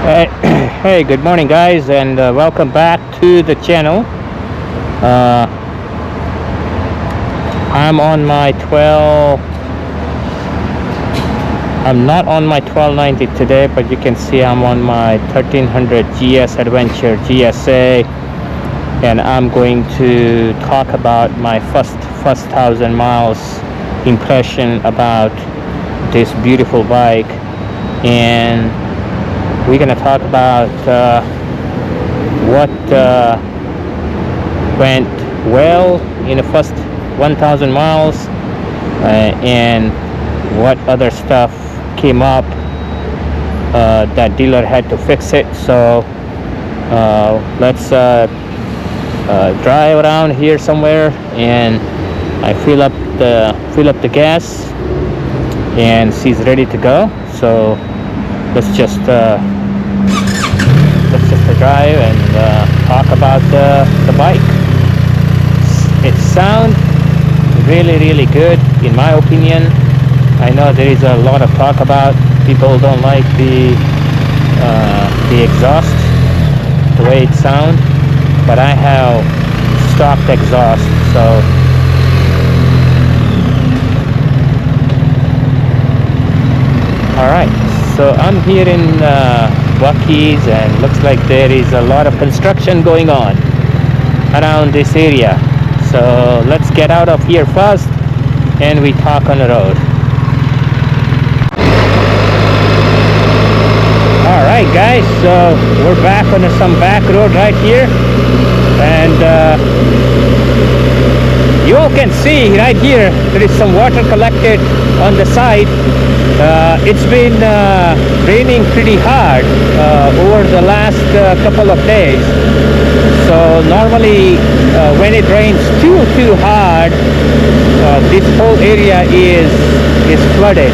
Hey, hey, good morning, guys, and welcome back to the channel. Uh, I'm on my 12. I'm not on my 1290 today, but you can see I'm on my 1300 GS Adventure GSA, and I'm going to talk about my first 1,000 miles impression about this beautiful bike. And we're going to talk about what went well in the first 1,000 miles and what other stuff came up that dealer had to fix it. So let's drive around here somewhere, and I fill up the gas, and she's ready to go. So let's just drive and talk about the bike. It sounds really good in my opinion. I know there is a lot of talk about people don't like the exhaust, the way it sounds, but I have stock exhaust, so all right. So I'm here in Bucky's, and looks like there is a lot of construction going on around this area. So let's get out of here first and we talk on the road. Alright guys, so we're back on some back road right here, and you all can see right here there is some water collected on the side. It's been raining pretty hard over the last couple of days. So normally when it rains too hard, this whole area is flooded,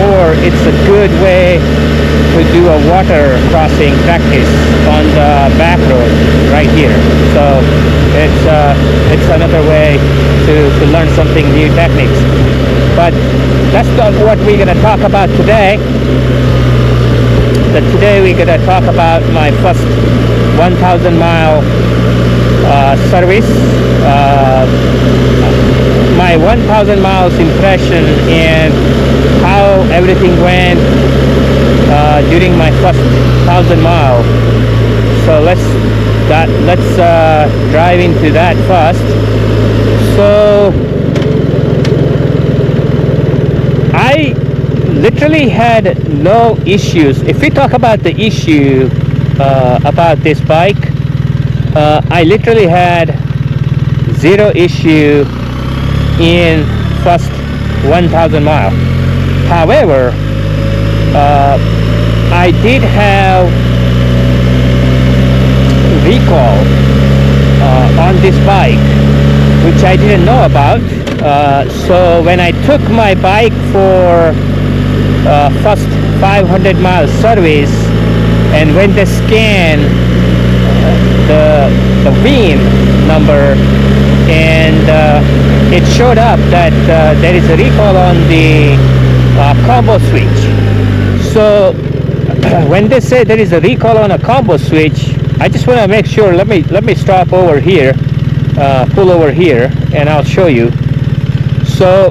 or it's a good way to do a water crossing practice on the back road right here. So it's another way to learn something new techniques. But that's not what we're going to talk about today. Today we're going to talk about my first 1,000 mile service, my 1,000 miles impression, and how everything went during my first 1,000 miles. So let's drive into that first. So I literally had no issues. If we talk about the issue about this bike, I literally had zero issue in first 1,000 miles. However, I did have recall on this bike, which I didn't know about. So when I took my bike for first 500 mile service, and when they scan the VIN number, and it showed up that there is a recall on the combo switch. So when they say there is a recall on a combo switch, I just want to make sure. Let me stop over here, pull over here, and I'll show you. So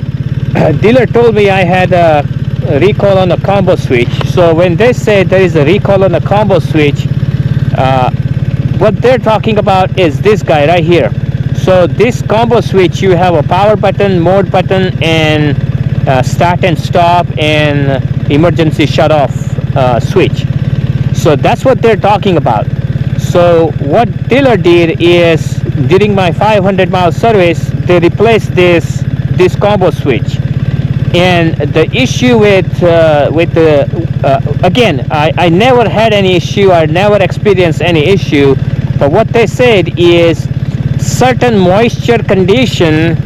dealer told me I had a recall on the combo switch. So when they say there is a recall on the combo switch, what they're talking about is this guy right here. So this combo switch, you have a power button, mode button, and start and stop, and emergency shut off switch. So that's what they're talking about. So what dealer did is, during my 500 mile service, they replaced this combo switch. And the issue with the again, I never had any issue. I never experienced any issue. But what they said is certain moisture condition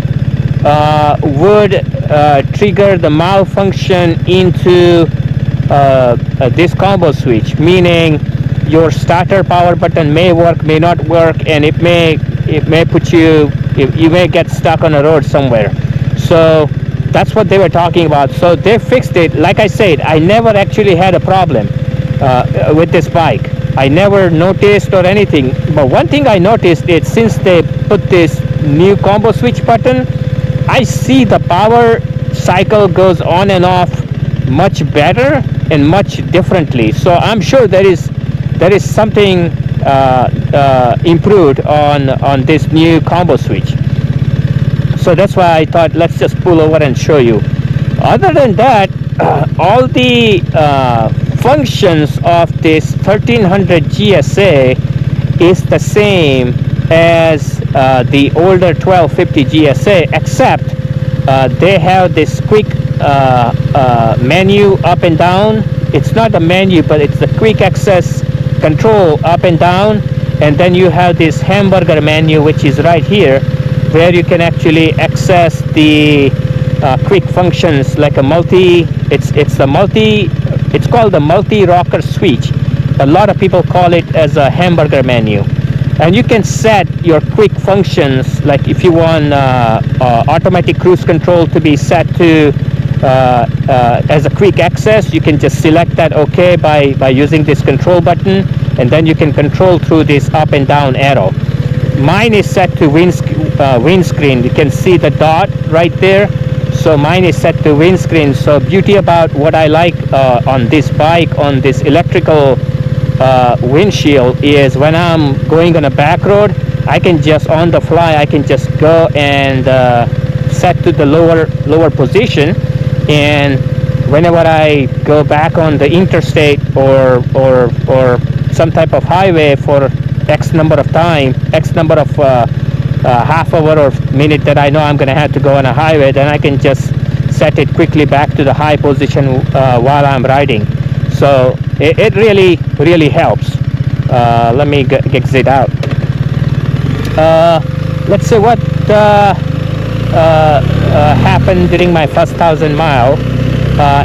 would trigger the malfunction into this combo switch, meaning your starter power button may work, may not work, and it may put you may get stuck on a road somewhere. So that's what they were talking about. So they fixed it. Like I said, I never actually had a problem. with this bike. I never noticed or anything, but one thing I noticed is since they put this new combo switch button, I see the power cycle goes on and off much better and much differently. So I'm sure there is something improved on this new combo switch. So that's why I thought let's just pull over and show you. Other than that, all the functions of this 1300 GSA is the same as the older 1250 GSA, except they have this quick menu up and down. It's not a menu, but it's the quick access control up and down, and then you have this hamburger menu, which is right here, where you can actually access the quick functions like a multi. It's called the multi rocker switch. A lot of people call it as a hamburger menu, and you can set your quick functions, like if you want automatic cruise control to be set to as a quick access, you can just select that OK by using this control button, and then you can control through this up and down arrow. Mine is set to windscreen. You can see the dot right there. So mine is set to windscreen. So beauty about what I like on this bike, on this electrical windshield, is when I'm going on a back road, I can just on the fly, I can just go and set to the lower position, and whenever I go back on the interstate or some type of highway for X number of half hour or minute that I know I'm going to have to go on a highway, then I can just set it quickly back to the high position while I'm riding. So it really helps. Let me exit out. Let's see what happened during my first 1,000 mile.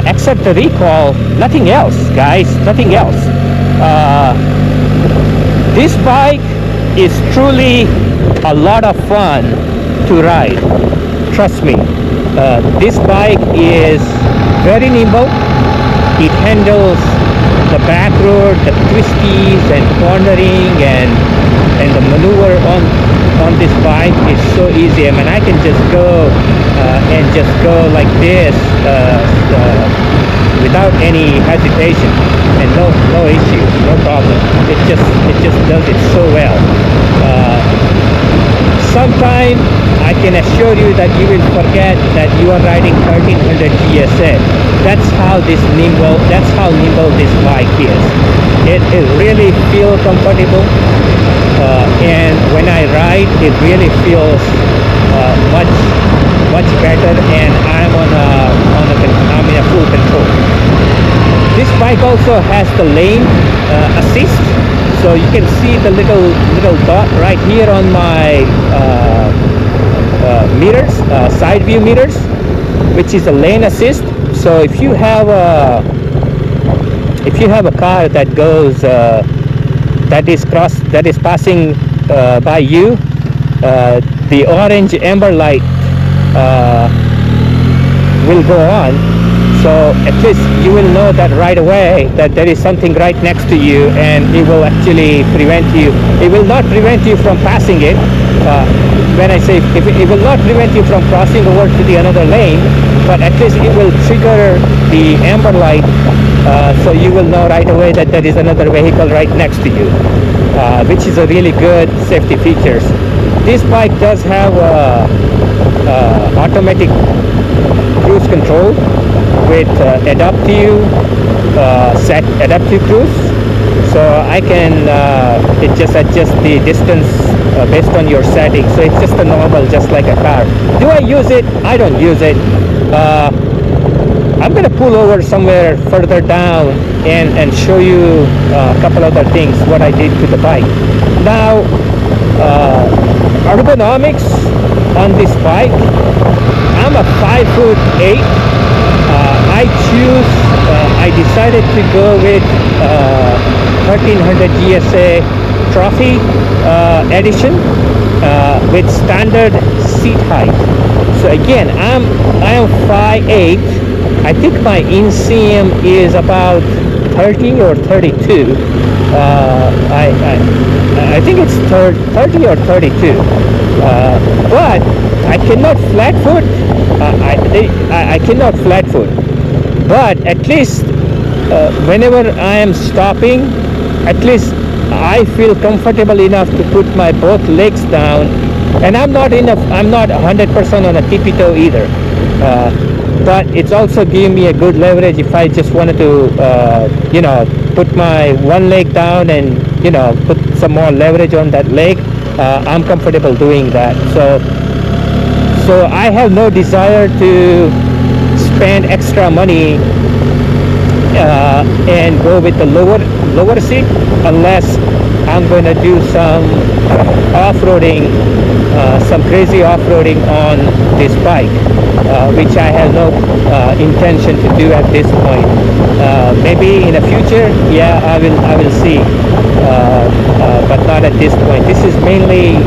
Except the recall, nothing else, guys, nothing else. This bike is truly a lot of fun to ride. Trust me, this bike is very nimble. It handles the back road, the twisties and cornering, and the maneuver on this bike is so easy. I mean, I can just go and just go like this without any hesitation, and no issue, no problem. It just does it so well. Sometime I can assure you that you will forget that you are riding 1300 GSA. That's how nimble this bike is. It really feels comfortable, and when I ride, it really feels much better, and I'm in a full control. This bike also has the lane assist, so you can see the little dot right here on my meters, side view meters, which is a lane assist. So if you have a car that goes that is passing by you, the orange amber light will go on. So at least you will know that right away that there is something right next to you, and it will actually prevent you. It will not prevent you from passing it. When I say it will not prevent you from crossing over to the another lane, but at least it will trigger the amber light, so you will know right away that there is another vehicle right next to you, which is a really good safety features. This bike does have automatic cruise control with adaptive cruise, so I can it just adjust the distance based on your settings. So it's just a normal, just like a car. Do I use it? I don't use it. I'm gonna pull over somewhere further down and show you a couple other things what I did to the bike. Now, ergonomics on this bike, I'm a 5'8". I decided to go with 1300 GSA Trophy edition with standard seat height. So again, I am 5'8". I think my inseam is about 30 or 32. I think it's 30 or 32. But I cannot flat foot. I cannot flat foot. But at least whenever I am stopping, at least I feel comfortable enough to put my both legs down, and I'm not 100% on a tippy toe either. But it's also giving me a good leverage if I just wanted to, put my one leg down and put some more leverage on that leg. I'm comfortable doing that. So I have no desire to spend extra money and go with the lower seat unless I'm going to do some off-roading, some crazy off-roading on this bike, which I have no intention to do at this point. Maybe in the future, yeah, I will see, but not at this point. This is mainly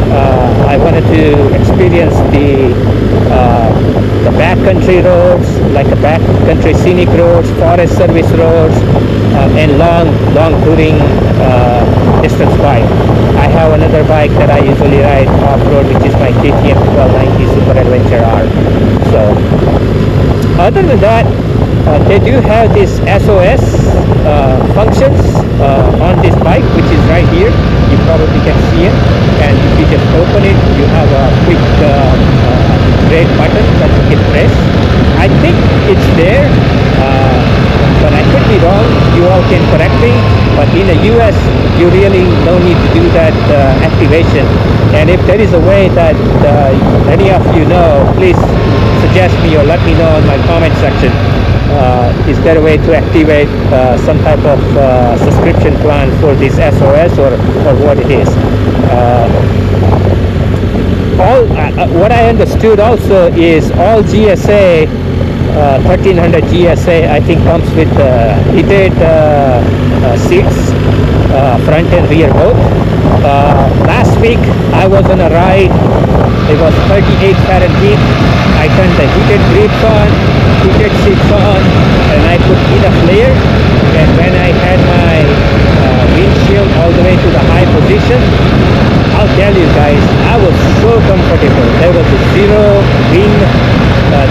I wanted to experience the backcountry roads, like the backcountry scenic roads, forest service roads, and long touring distance bike. I have another bike that I usually ride off-road, which is my KTM 1290 Super Adventure R. So other than that, they do have this SOS functions on this bike, which is right here. You probably can see it, and if you just open it, you have a quick red button that you can press. I think it's there, but I could be wrong. You all can correct me. But in the US, you really don't need to do that activation. And if there is a way that any of you know, please suggest me or let me know in my comment section. Is there a way to activate some type of subscription plan for this SOS or what it is? What I understood also is all GSA 1300 GSA I think comes with heated seats, front and rear both. Last week I was on a ride. It was 38 Fahrenheit. I turned the heated grips on, heated seats on, and I put enough layer. And when I had my windshield all the way to the high position, I'll tell you guys, I was so comfortable. There was zero wind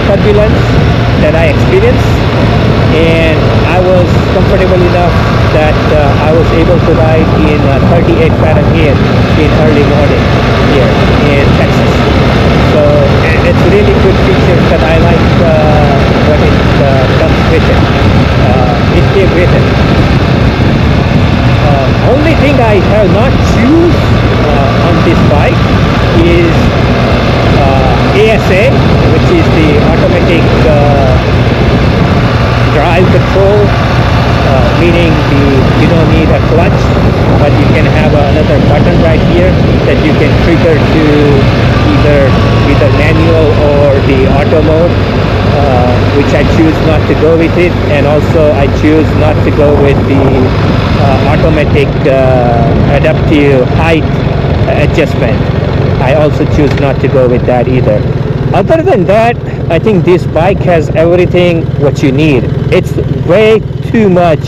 turbulence that I experienced, and I was comfortable enough that I was able to ride in 38 Fahrenheit in early morning here in Texas. So it's really good features that I like what it comes with it. It came with it. Only thing I have not choose on this bike is ASA, which is the automatic drive control, meaning you don't need a clutch, but you can have another button right here that you can trigger to either manual or the auto mode, which I choose not to go with it, and also I choose not to go with the automatic adaptive height adjustment. I also choose not to go with that either. Other than that, I think this bike has everything what you need. It's way too much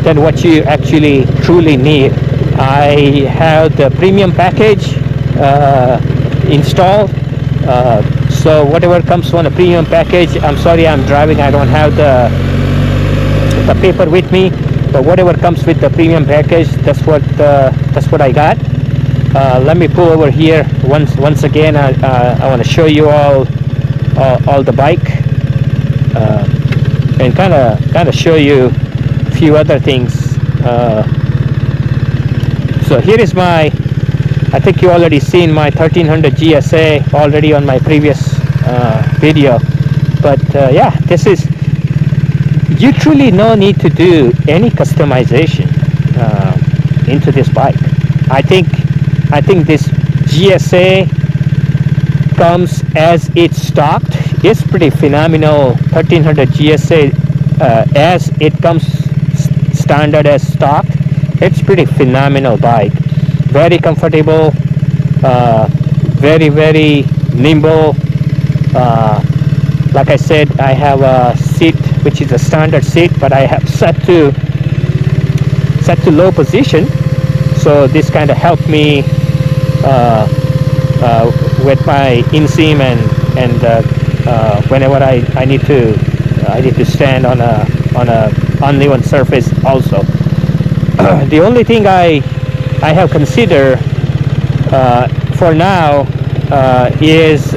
than what you actually truly need. I have the premium package installed, so whatever comes on a premium package, I'm sorry I'm driving, I don't have the paper with me, but whatever comes with the premium package, that's what I got. Let me pull over here once again. I want to show you all the bike, and kind of show you a few other things. So here is my, I think you already seen my 1300 GSA already on my previous video, but yeah, this is, you truly no need to do any customization into this bike. I think this GSA comes as it's stocked. It's pretty phenomenal. 1300 GSA as it comes standard as stocked, it's pretty phenomenal bike. Very comfortable, very nimble. Like I said, I have a seat which is a standard seat, but I have set to set to low position. So this kind of helped me with my inseam and whenever I need to stand on a uneven surface also. The only thing I have considered for now is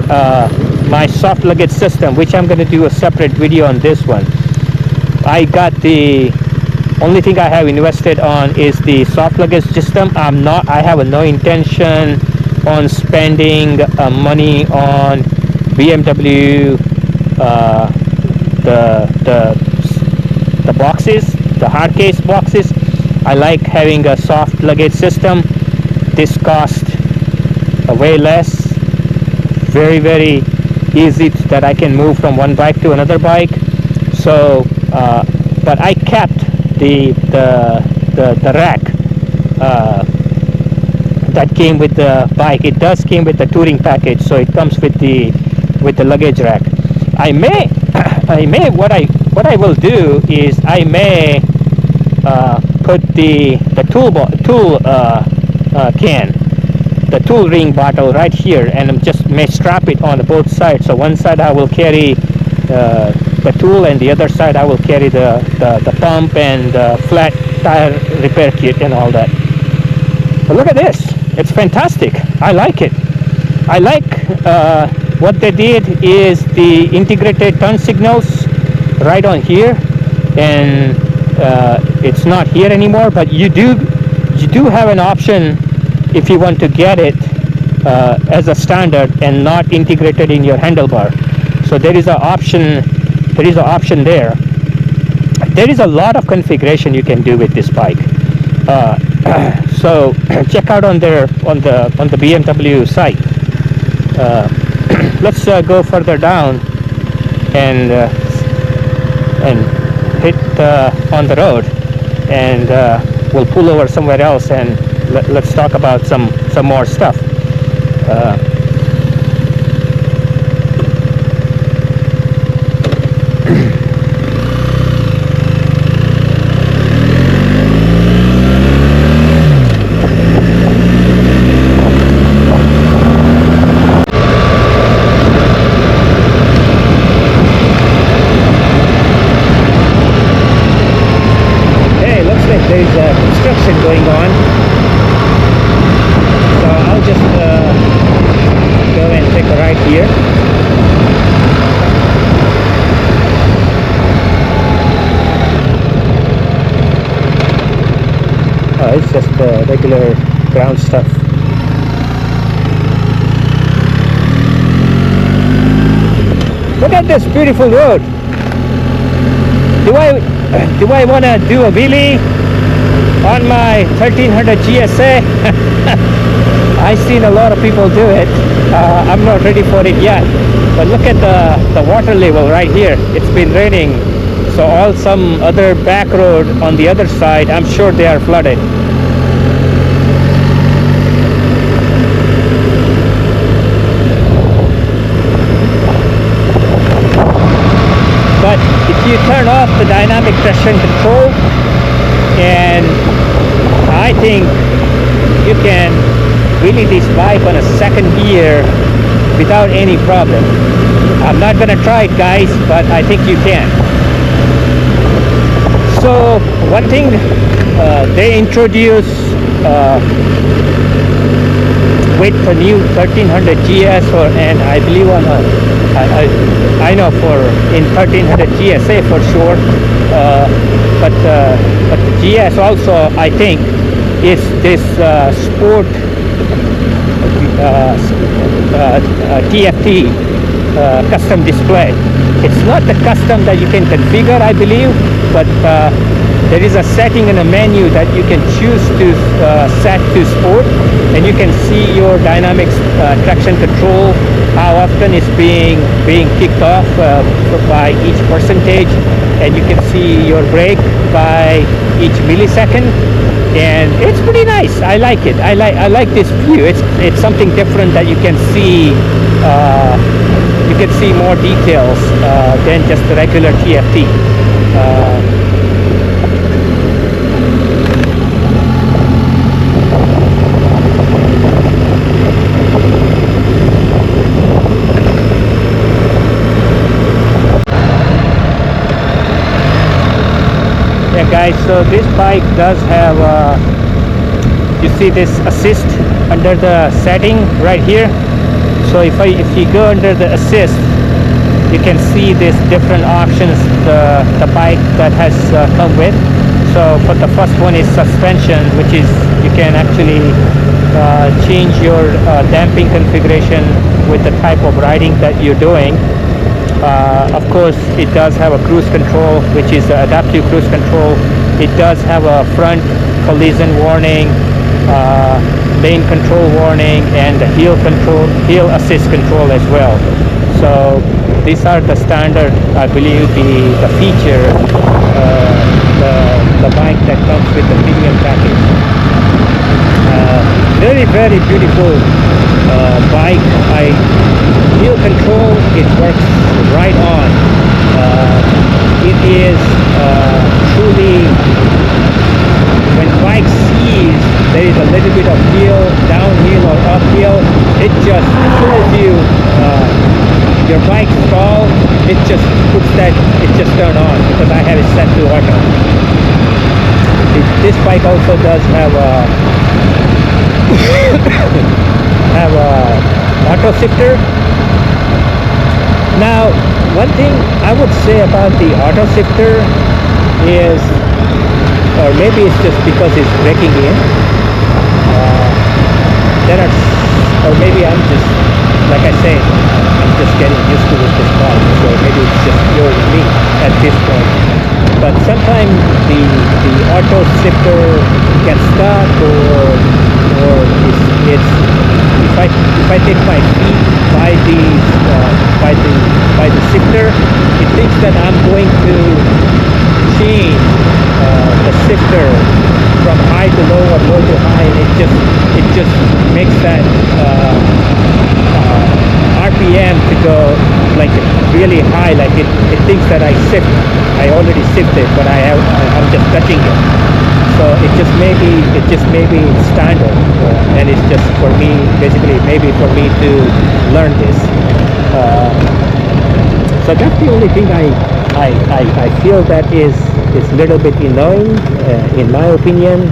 my soft luggage system, which I'm going to do a separate video on this one. The only thing I have invested on is the soft luggage system. I have no intention on spending money on BMW, the boxes, the hard case boxes. I like having a soft luggage system. This costs way less, very, very easy that I can move from one bike to another bike. So but I kept the rack that came with the bike. It does came with the touring package, so it comes with the luggage rack. I may what I will do is I may put the tool ring bottle right here, and I'm just may strap it on both sides. So one side I will carry the tool, and the other side I will carry the pump and flat tire repair kit and all that. But look at this, it's fantastic. I like it. I like what they did is the integrated turn signals right on here, and it's not here anymore, but you do have an option if you want to get it as a standard and not integrated in your handlebar. So there is an option there. There is a lot of configuration you can do with this bike. So check out on the BMW site. Let's go further down and hit on the road, and we'll pull over somewhere else, and let's talk about some more stuff. There is construction going on, so I'll just go and take a ride here. Oh, it's just regular ground stuff. Look at this beautiful road. Do I want to do a wheelie on my 1300 GSA? I've seen a lot of people do it. I'm not ready for it yet, but look at the water level right here. It's been raining, so some other back road on the other side, I'm sure they are flooded. But if you turn off the dynamic traction control, and I think you can wheelie this bike on a second gear without any problem. I'm not gonna try it, guys, but I think you can. So one thing they introduced with the new 1300 GS, and I believe on I know for in 1300 GSA for sure, but the GS also, I think, is this sport TFT custom display. It's not the custom that you can configure, I believe, but there is a setting in a menu that you can choose to set to sport, and you can see your dynamic traction control, how often it's being kicked off by each percentage, and you can see your brake by each millisecond, and it's pretty nice. I like it. I like this view. It's something different that you can see. You can see more details than just the regular TFT. Yeah, guys, so this bike does have you see this assist under the setting right here. So if you go under the assist, you can see these different options the bike that has come with. So for the first one is suspension, which is you can actually change your damping configuration with the type of riding that you're doing. Of course, it does have a cruise control, which is adaptive cruise control. It does have a front collision warning, lane control warning, and the hill assist control as well. So these are the standard, I believe, the feature, the bike that comes with the premium package. Very, very beautiful bike. Wheel control, it works right on. It is truly, when bike sees there is a little bit of hill, downhill or uphill, it just pulls you. Your bike stall, it just turn on because I have it set to auto. This bike also does have a auto shifter. Now, one thing I would say about the auto shifter is, or maybe it's just because it's breaking in, or maybe I'm just, like I say, I'm just getting used to this bike, so maybe it's just pure me at this point. But sometimes the auto shifter gets stuck, or it's if I take my feet by the shifter, it thinks that I'm going to change the shifter from high to low or low to high, and it just makes that RPM to go like really high, like it thinks that I already shifted, but I'm just touching it. So it just may be standard, and it's just for me, basically maybe for me to learn this. So that's the only thing I feel that is a little bit annoying, in my opinion,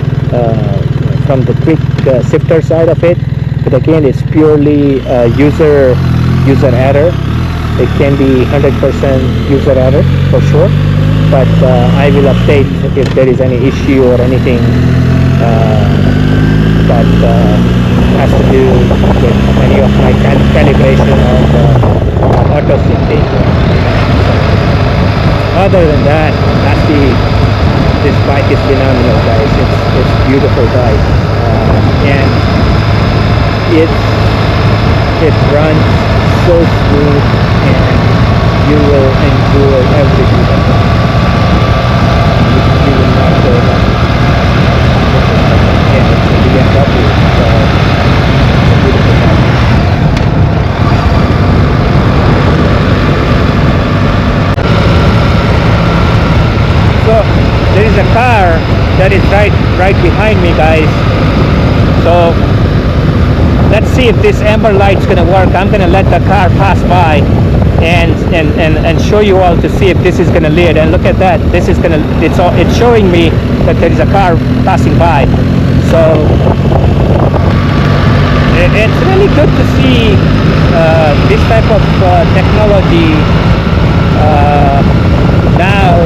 from the quick shifter side of it. But again, it's purely user error. It can be 100% user error for sure. But I will update if there is any issue or anything that has to do with any of my calibration of auto shifting. Other than that, this bike is phenomenal, guys. It's a beautiful bike, and it runs so smooth, and you will enjoy every bit of it. You will not go wrong. And it's a BMW, so it's a beautiful bike. So there is a car that is right behind me, guys. So let's see if this amber light's gonna work. I'm gonna let the car pass by and show you all to see if this is gonna lead. And look at that. It's showing me that there is a car passing by. So it's really good to see this type of technology now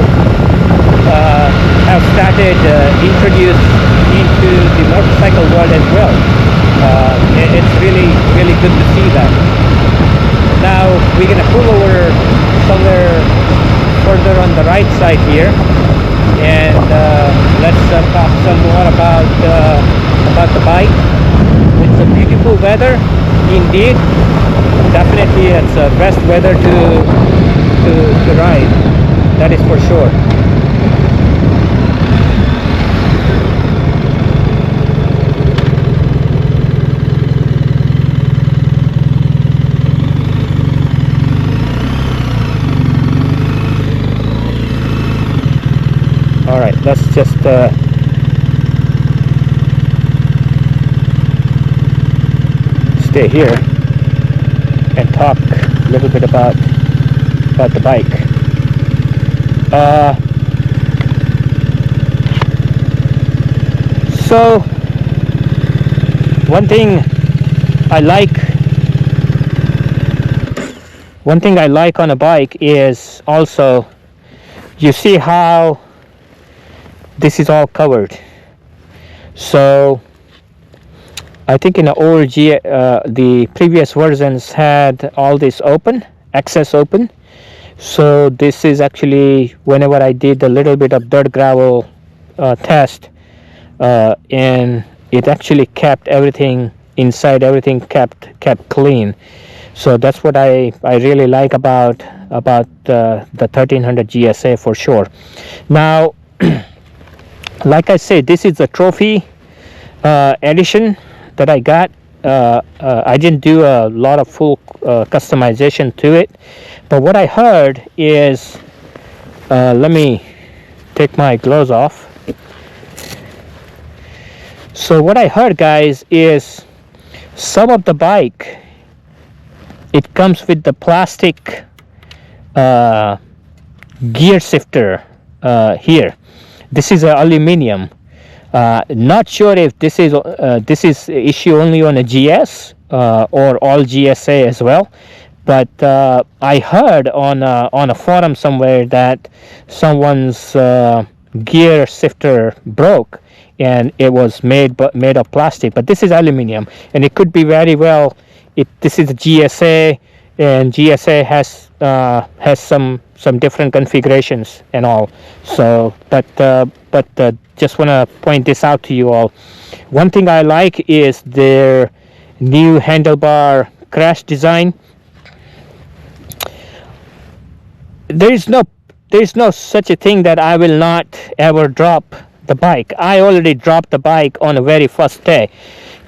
have started introduced into the motorcycle world as well. It's really good to see that. Now we're gonna pull over somewhere further on the right side here, and let's talk some more about the bike. It's a beautiful weather indeed. Definitely, it's the best weather to ride. That is for sure. All right, let's just stay here and talk a little bit about the bike. So one thing I like on a bike is also, you see how this is all covered. So I think in the old the previous versions had all this open, access open. So this is actually, whenever I did a little bit of dirt gravel test, and it actually kept everything inside, everything kept clean. So that's what I really like about the 1300 GSA for sure. Now, like I said, this is the trophy edition that I got. I didn't do a lot of full customization to it, but what I heard is, let me take my gloves off. So what I heard, guys, is some of the bike, it comes with the plastic gear shifter here. This is aluminum. Not sure if this is issue only on a GS or all GSA as well, but I heard on a forum somewhere that someone's gear shifter broke, and it was made of plastic, but this is aluminum, and it could be very well. This is a GSA, and GSA has some different configurations and all. So, but just want to point this out to you all. One thing I like is their new handlebar crash design. There is no such a thing that I will not ever drop the bike. I already dropped the bike on the very first day,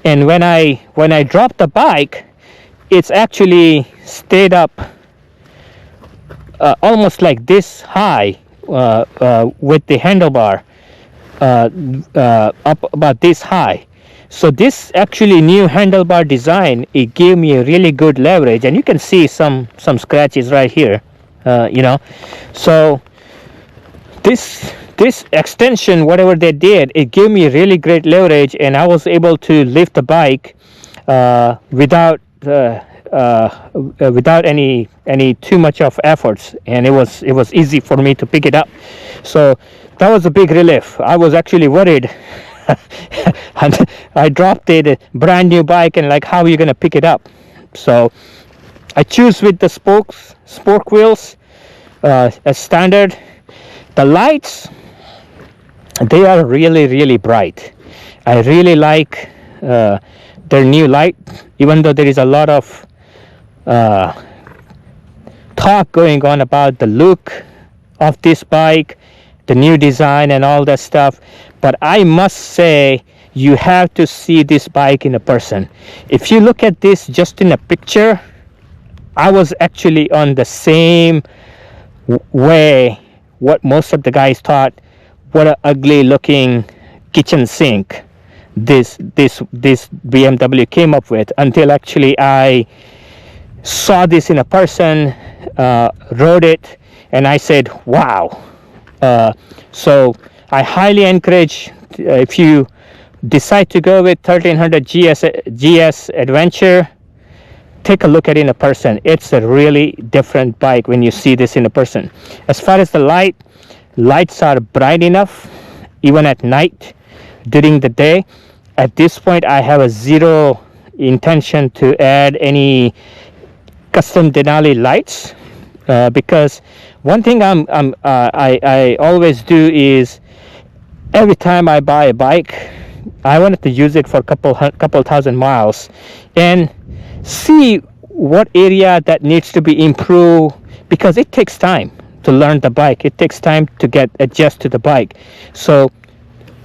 and when I dropped the bike, it's actually stayed up almost like this high with the handlebar up about this high. So this actually new handlebar design, it gave me a really good leverage, and you can see some scratches right here, so this extension, whatever they did, it gave me really great leverage, and I was able to lift the bike without any too much of efforts, and it was easy for me to pick it up. So that was a big relief. I was actually worried. And I dropped a brand new bike, and like, how are you going to pick it up? So I choose with the spoke wheels as standard. The lights, they are really bright. I really like their new light, even though there is a lot of talk going on about the look of this bike, the new design and all that stuff, but I must say, you have to see this bike in a person. If you look at this just in a picture, I was actually on the same way what most of the guys thought, what an ugly looking kitchen sink this BMW came up with, until actually I saw this in a person, rode it, and I said, wow. So I highly encourage, if you decide to go with 1300 GS Adventure, take a look at it in a person. It's a really different bike when you see this in a person. As far as the lights are bright enough, even at night, during the day. At this point, I have a zero intention to add any custom Denali lights, because one thing I always do is, every time I buy a bike, I wanted to use it for a couple thousand miles and see what area that needs to be improved, because it takes time to learn the bike. It takes time to get adjust to the bike. So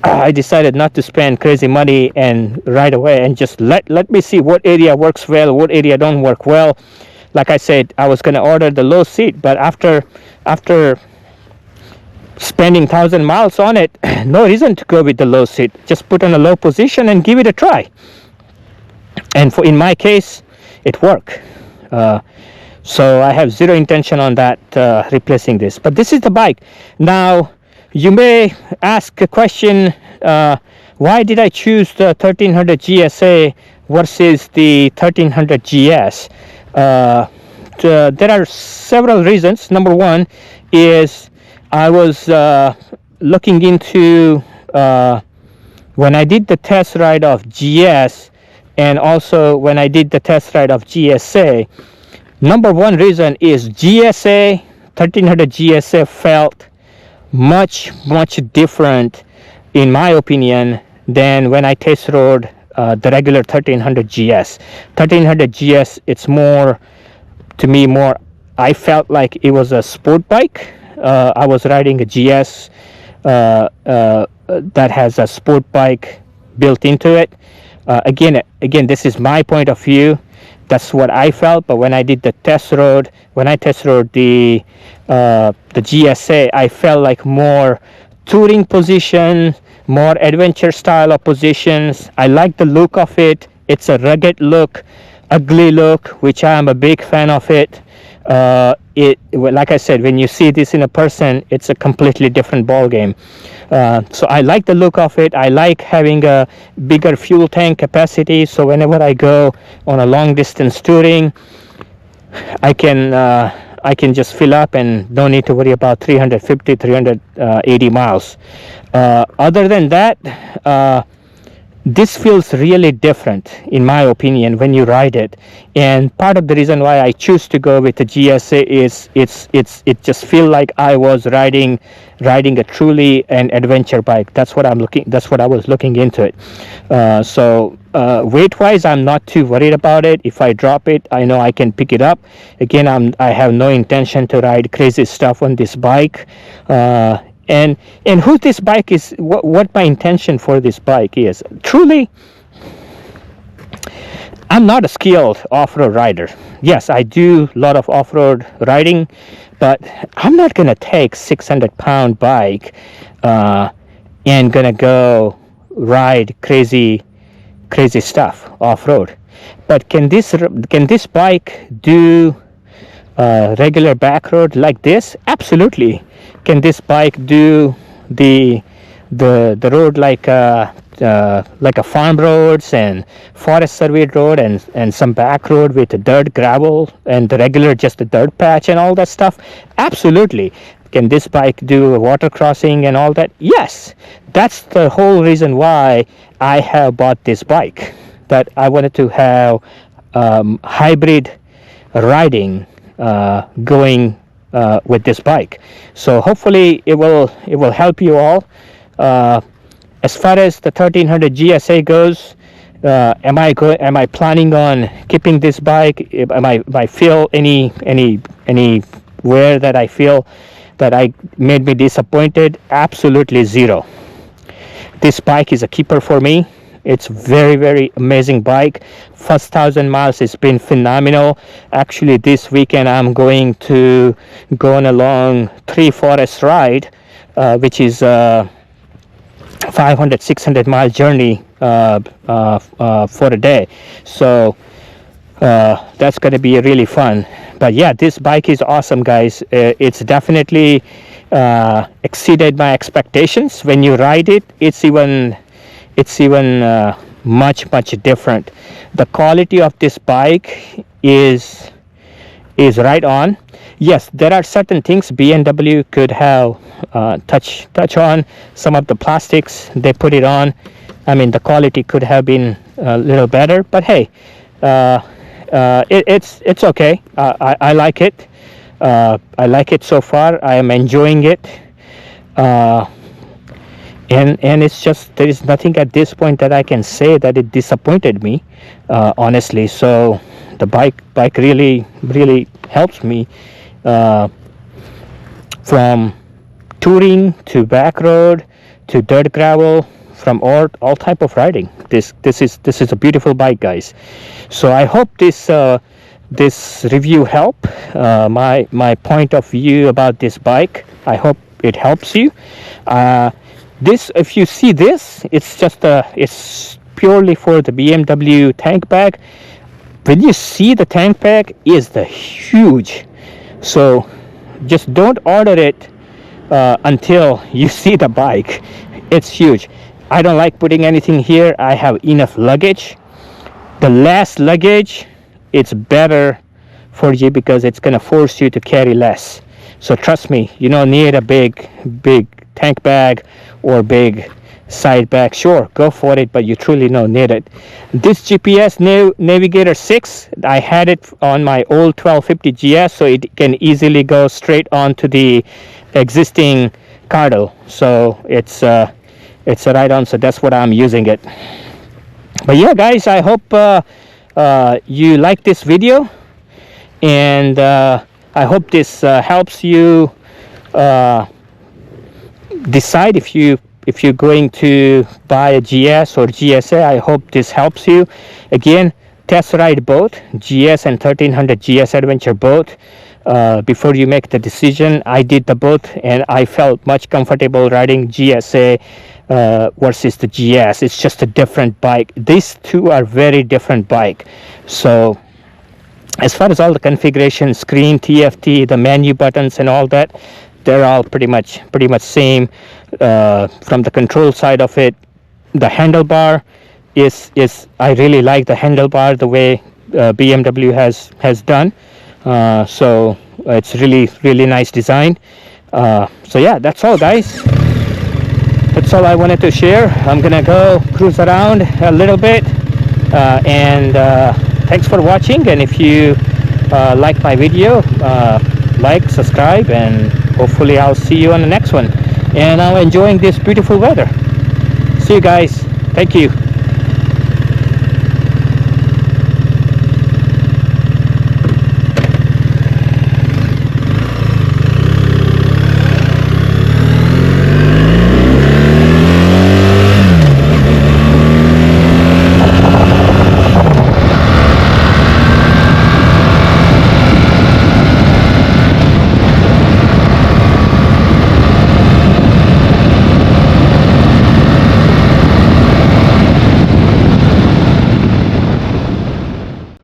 I decided not to spend crazy money and right away, and just let me see what area works well, what area don't work well. Like I said, I was going to order the low seat, but after spending 1,000 miles on it, no reason to go with the low seat. Just put on a low position and give it a try. And in my case, it worked. So I have zero intention on that, replacing this. But this is the bike. Now, you may ask a question, why did I choose the 1300 GSA versus the 1300 GS? There are several reasons. Number one is I was looking into when I did the test ride of GS, and also when I did the test ride of GSA. Number one reason is GSA 1300 GSA felt much different, in my opinion, than when I test rode the regular 1300 GS. 1300 GS, it's more, to me, more, I felt like it was a sport bike. I was riding a GS that has a sport bike built into it. Again, this is my point of view. That's what I felt. But when I did the test road, when I test rode the GSA, I felt like more touring position, more adventure style of positions. I like the look of it. It's a rugged look, ugly look, which I am a big fan of it. Like I said, when you see this in a person, it's a completely different ball game. So I like the look of it. I like having a bigger fuel tank capacity, so whenever I go on a long distance touring, I can just fill up and don't need to worry about 350, 380 miles. Other than that, this feels really different, in my opinion, when you ride it. And part of the reason why I choose to go with the GSA is it just feel like I was riding a truly an adventure bike. That's what I was looking into it. So weight wise, I'm not too worried about it. If I drop it, I know I can pick it up. Again, I have no intention to ride crazy stuff on this bike. And who this bike is, what my intention for this bike is. Truly, I'm not a skilled off-road rider. Yes, I do a lot of off-road riding, but I'm not going to take 600-pound bike and going to go ride crazy stuff off-road. But can this bike do regular back road like this? Absolutely. Can this bike do the road like a farm roads and forest surveyed road and some back road with the dirt, gravel, and the regular just the dirt patch and all that stuff? Absolutely. Can this bike do a water crossing and all that? Yes. That's the whole reason why I have bought this bike, that I wanted to have hybrid riding going with this bike. So hopefully it will help you all. As far as the 1300 GSA goes, am I planning on keeping this bike? Am I feel anywhere that I feel that I made me disappointed? Absolutely zero. This bike is a keeper for me. It's very amazing bike. First 1,000 miles has been phenomenal. Actually, this weekend I'm going to go on a long 3 forest ride, which is 500-600 mile journey for a day. So that's going to be really fun. But yeah, this bike is awesome, guys. It's definitely exceeded my expectations. When you ride it, it's even much different. The quality of this bike is right on. Yes, there are certain things BMW could have touch on. Some of the plastics they put it on, I mean, the quality could have been a little better, but hey, it's okay. I like it. I like it so far. I am enjoying it. And it's just, there is nothing at this point that I can say that it disappointed me, honestly. So the bike really helps me from touring to back road to dirt gravel, from all type of riding. This is a beautiful bike, guys. So I hope this review help my point of view about this bike. I hope it helps you. This, if you see this, it's purely for the BMW tank bag. When you see the tank bag, is the huge. So just don't order it until you see the bike. It's huge. I don't like putting anything here. I have enough luggage. The less luggage, it's better for you because it's gonna force you to carry less. So trust me, you don't need a big tank bag or big side bag. Sure, go for it, but you truly don't need it. This GPS Navigator 6, I had it on my old 1250 GS, so it can easily go straight onto the existing Cardinal. So it's a right on, so that's what I'm using it. But yeah, guys, I hope you like this video, and I hope this helps you decide if you're going to buy a GS or GSA. I hope this helps you. Again, test ride both GS and 1300 GS Adventure both before you make the decision. I did the both, and I felt much comfortable riding GSA versus the GS. It's just a different bike. These two are very different bike. So as far as all the configuration, screen, TFT, the menu buttons and all that, they're all pretty much same. From the control side of it, the handlebar is I really like the handlebar the way BMW has done. So it's really nice design. So yeah, that's all, guys. That's all I wanted to share. I'm gonna go cruise around a little bit, and thanks for watching. And if you like my video, like, subscribe, and hopefully I'll see you on the next one. And I'm enjoying this beautiful weather. See you guys. Thank you.